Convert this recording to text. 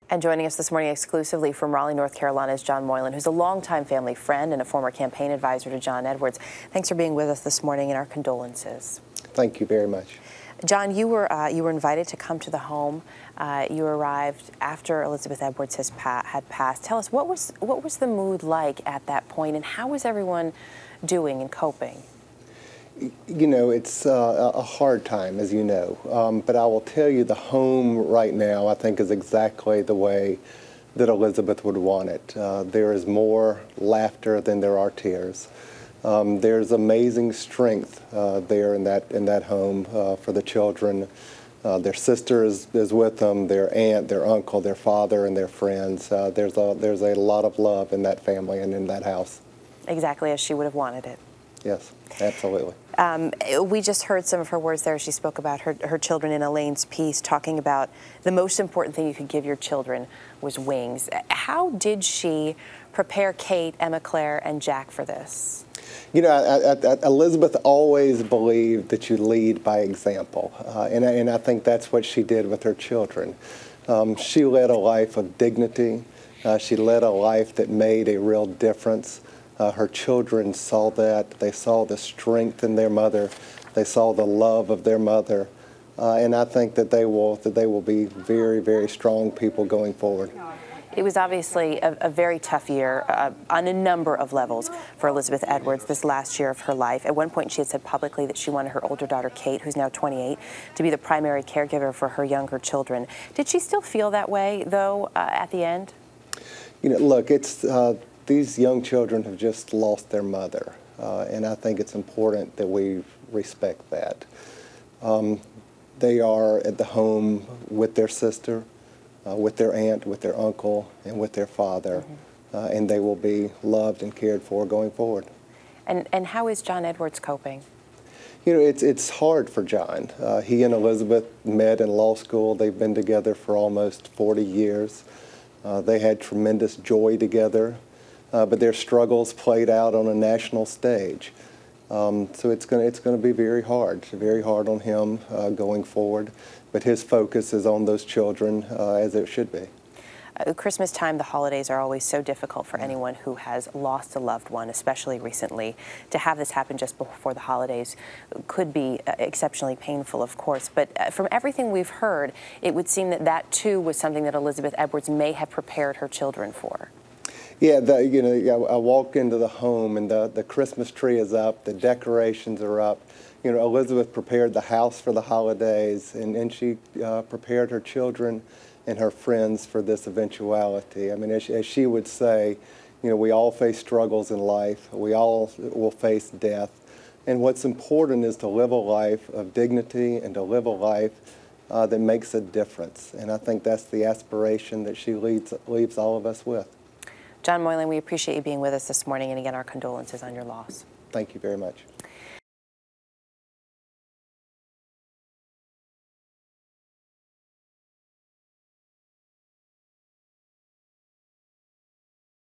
And joining us this morning exclusively from Raleigh, North Carolina is John Moylan, who's a longtime family friend and a former campaign advisor to John Edwards. Thanks for being with us this morning, and our condolences. Thank you very much. John, you were invited to come to the home. You arrived after Elizabeth Edwards had passed. Tell us, what was the mood like at that point, and how was everyone doing and coping? You know, it's a hard time, as you know, but I will tell you the home right now, I think, is exactly the way that Elizabeth would want it. There is more laughter than there are tears. There's amazing strength there in that home for the children. Their sister is with them, their aunt, their uncle, their father, and their friends. There's a lot of love in that family and in that house. Exactly as she would have wanted it. Yes, absolutely. We just heard some of her words there. She spoke about her children in Elaine's piece, talking about the most important thing you could give your children was wings. How did she prepare Kate, Emma Claire, and Jack for this? You know, Elizabeth always believed that you lead by example, and I think that's what she did with her children. She led a life of dignity. She led a life that made a real difference. Her children saw that. They saw the strength in their mother. They saw the love of their mother. And I think that they will be very, very strong people going forward. It was obviously a very tough year on a number of levels for Elizabeth Edwards this last year of her life. At one point, she had said publicly that she wanted her older daughter, Kate, who's now 28, to be the primary caregiver for her younger children. Did she still feel that way, though, at the end? You know, look, it's these young children have just lost their mother, and I think it's important that we respect that. They are at the home with their sister, with their aunt, with their uncle, and with their father, and they will be loved and cared for going forward. And how is John Edwards coping? You know, it's hard for John. He and Elizabeth met in law school. They've been together for almost 40 years. They had tremendous joy together. But their struggles played out on a national stage. So it's going to be very hard on him going forward. But his focus is on those children, as it should be. Christmas time, the holidays are always so difficult for anyone who has lost a loved one, especially recently. To have this happen just before the holidays could be exceptionally painful, of course. But from everything we've heard, it would seem that that too was something that Elizabeth Edwards may have prepared her children for. Yeah, you know, I walk into the home and the Christmas tree is up, the decorations are up. You know, Elizabeth prepared the house for the holidays, and she prepared her children and her friends for this eventuality. I mean, as she would say, you know, we all face struggles in life. We all will face death. And what's important is to live a life of dignity and to live a life that makes a difference. And I think that's the aspiration that she leaves all of us with. John Moylan, we appreciate you being with us this morning, and again, our condolences on your loss. Thank you very much.